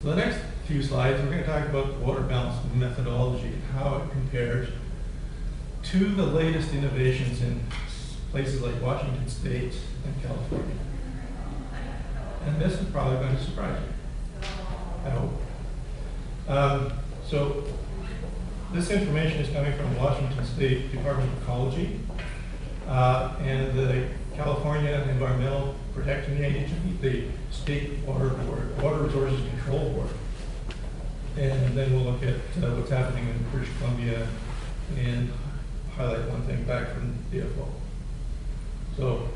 So the next few slides, we're going to talk about the water balance methodology and how it compares to the latest innovations in places like Washington State and California. And this is probably going to surprise you, I hope. So this information is coming from Washington State Department of Ecology and the California Environmental Protection Agency, the State Water Board, Water Resources Control Board. And then we'll look at what's happening in British Columbia and highlight one thing back from DFO. So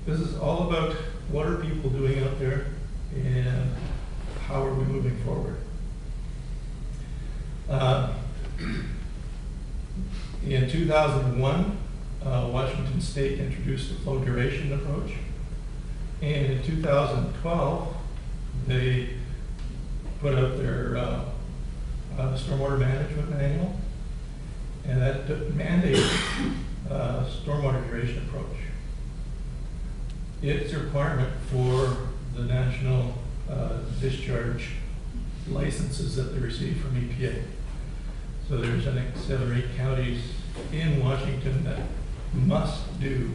this is all about what are people doing out there and how are we moving forward. In 2001, Washington State introduced the flow duration approach. And in 2012, they put out their stormwater management manual, and that mandated stormwater duration approach. It's a requirement for the national discharge licenses that they receive from EPA. So there's, I think, 7 or 8 counties in Washington that must do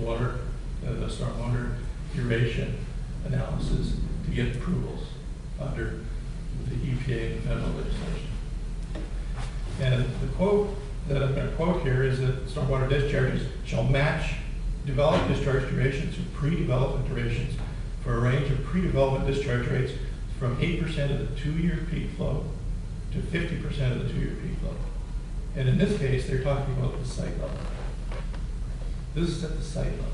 the stormwater duration analysis to get approvals under the EPA and federal legislation. And the quote that I'm going to quote here is that stormwater discharges shall match developed discharge durations with pre-development durations for a range of pre-development discharge rates from 8% of the 2-year peak flow to 50% of the 2-year peak flow. And in this case, they're talking about the site level. This is at the site level.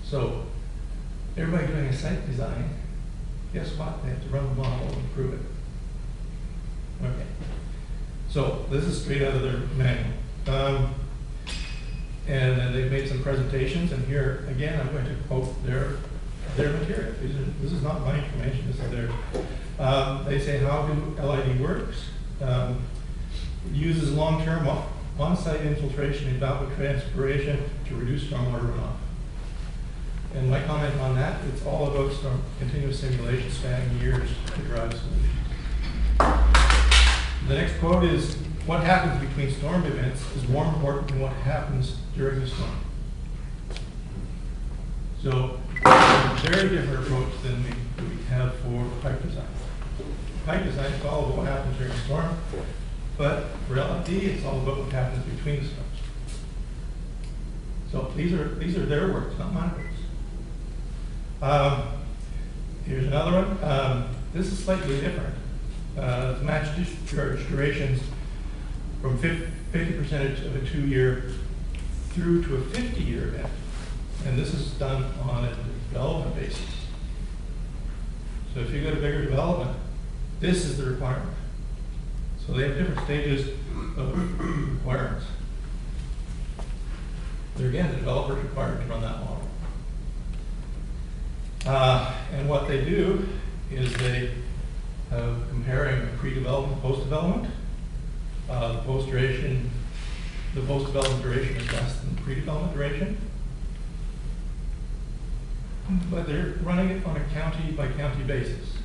So everybody doing a site design, guess what? They have to run the model and prove it. Okay. So this is straight out of their manual. And then they've made some presentations, and here, again, I'm going to quote their material. This is not my information, this is theirs. They say how do LID works. It uses long-term on-site infiltration and evapotranspiration to reduce stormwater runoff. And my comment on that, it's all about continuous simulation spanning years to drive solutions. The next quote is, what happens between storm events is more important than what happens during the storm. So, a very different approach than we have for pipe design. Pipe design is all about what happens during a storm, but for LID, it's all about what happens between the storms. So these are their words, not my words. Here's another one. This is slightly different. Match discharge durations from 50% of a 2-year through to a 50-year event. And this is done on a development basis. So if you get a bigger development, this is the requirement. So they have different stages of requirements. But again, the developer is required to run that model. And what they do is they have comparing pre-development, post-development. The post-development duration is less than the pre-development duration. But they're running it on a county-by-county basis.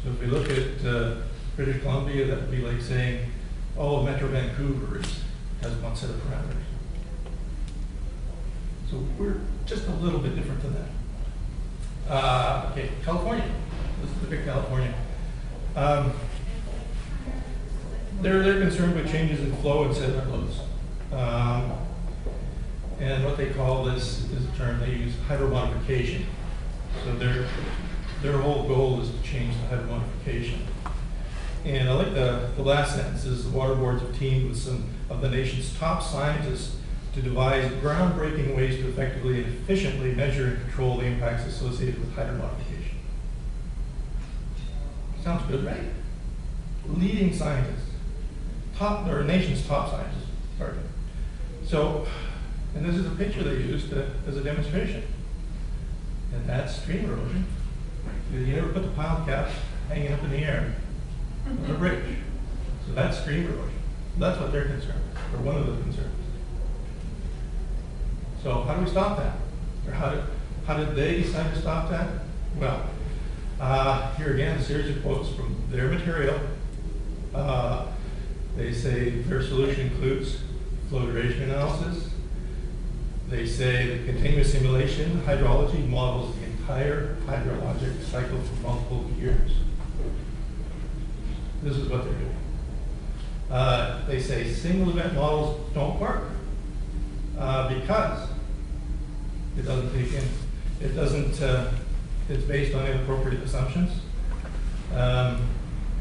So if we look at British Columbia, that would be like saying, oh, Metro Vancouver has one set of parameters. So we're just a little bit different than that. Okay, California. This is the big California. They're concerned with changes in flow and sediment loads. And what they call this is a term they use, hydromodification. So their whole goal is to change the hydromodification. And I like the last sentence is the water boards have teamed with some of the nation's top scientists to devise groundbreaking ways to effectively and efficiently measure and control the impacts associated with hydromodification. Sounds good, right? Leading scientists, nation's top scientists, sorry. So, and this is a picture they used as a demonstration. And that's stream erosion. You never put the pile caps hanging up in the air on a bridge. So that's stream erosion. That's what they're concerned with, or one of the concerns. So how do we stop that? Or how did they decide to stop that? Well, Here again, a series of quotes from their material. They say their solution includes flow duration analysis. They say that continuous simulation hydrology models the entire hydrologic cycle for multiple years. This is what they're doing. They say single event models don't work because it doesn't take in, it doesn't, it's based on inappropriate assumptions.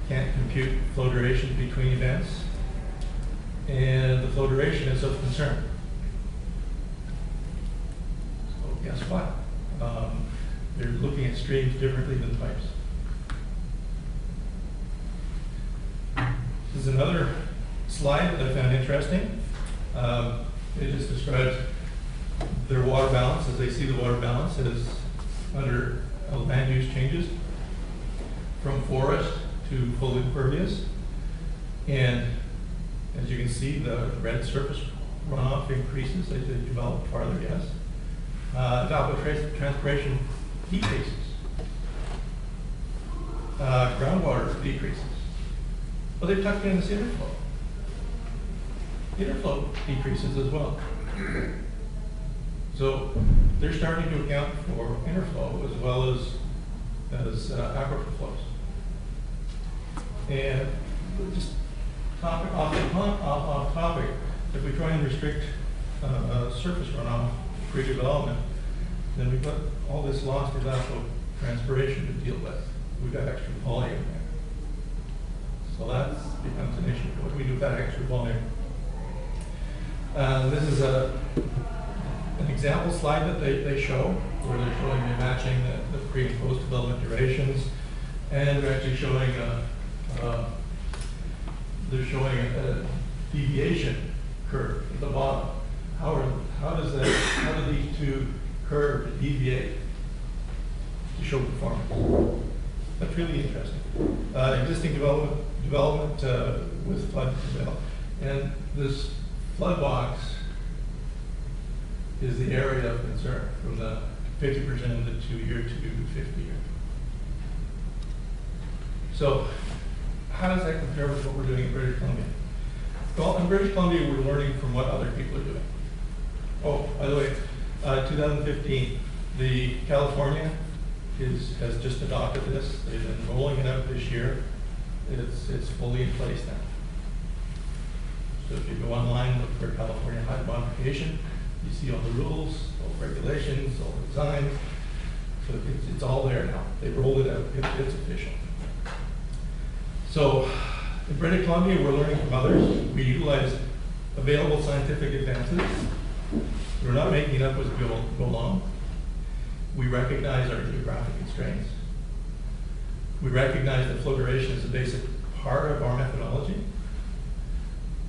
Can't compute flow duration between events, and the flow duration is of concern. So guess what? They're looking at streams differently than pipes. This is another slide that I found interesting. It just describes their water balance as they see the water balance as under land use changes from forest to full impervious. And as you can see, the red surface runoff increases as they develop farther, yes. Evapotranspiration decreases. Groundwater decreases. Well, they've tucked in this interflow. Interflow decreases as well. So they're starting to account for interflow as well as aquifer flows. And just off topic, if we try and restrict surface runoff pre-development, then we've got all this lost evapotranspiration to deal with. We've got extra volume there. So that becomes an issue. What do we do with that extra volume? This is an example slide that they show, where they're showing they're matching the pre and post development durations, and they're actually showing a deviation curve at the bottom. How do these two curves deviate to show performance? That's really interesting. Existing development with flood development, and this flood box is the area of concern from the 50% of the 2-year to 50-year. So how does that compare with what we're doing in British Columbia? Well, in British Columbia, we're learning from what other people are doing. Oh, by the way, 2015, the California has just adopted this. They've been rolling it out this year. It's fully in place now. So if you go online, look for California hydro modification, you see all the rules, all the regulations, all the designs. So it's all there now. They rolled it out. It's official. So in British Columbia, we're learning from others. We utilize available scientific advances. We're not making it up as we go along. We recognize our geographic constraints. We recognize that flow duration is a basic part of our methodology.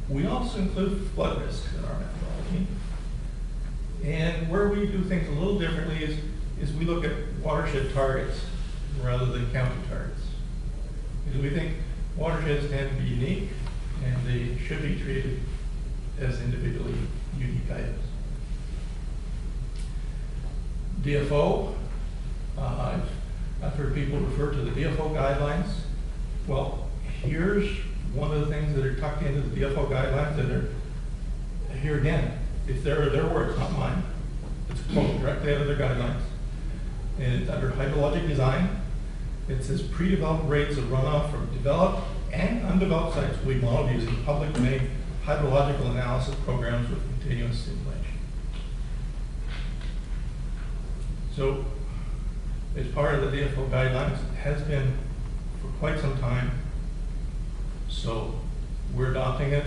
We also include flood risks in our methodology. And where we do things a little differently is we look at watershed targets rather than county targets. Because we think watersheds tend to be unique and they should be treated as individually unique items. DFO, I've heard people refer to the DFO guidelines. Well, here's one of the things that are tucked into the DFO guidelines that are, here again, it's their words, not mine. It's a quote directly out of their guidelines. And it's under hydrologic design. It says pre-development rates of runoff from developed and undeveloped sites will be modeled using public domain hydrological analysis programs with continuous simulation. So, as part of the DFO guidelines, it has been for quite some time. So, we're adopting it.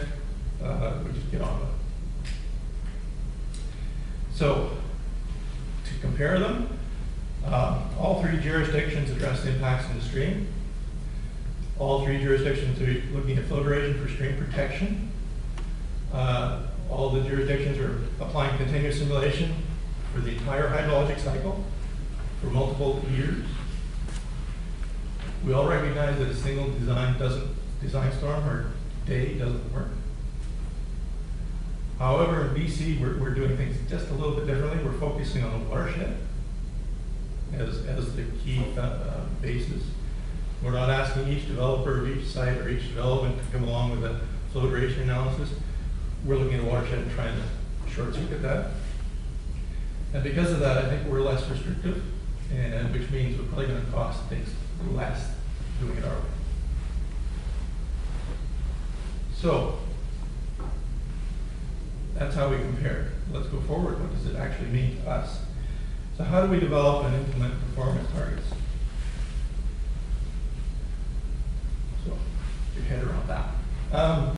We just get on with it. So, to compare them, all 3 jurisdictions address the impacts in the stream. All 3 jurisdictions are looking at flow duration for stream protection. All the jurisdictions are applying continuous simulation for the entire hydrologic cycle for multiple years. We all recognize that a single design storm or day doesn't work. However, in BC, we're doing things just a little bit differently. We're focusing on the watershed as the key basis. We're not asking each developer of each site or each development to come along with a flow duration analysis. We're looking at a watershed and trying to short circuit that. And because of that, I think we're less restrictive, and which means we're probably going to cost things less doing it our way. So that's how we compare. Let's go forward. What does it actually mean to us? So how do we develop and implement performance targets? So your head around that.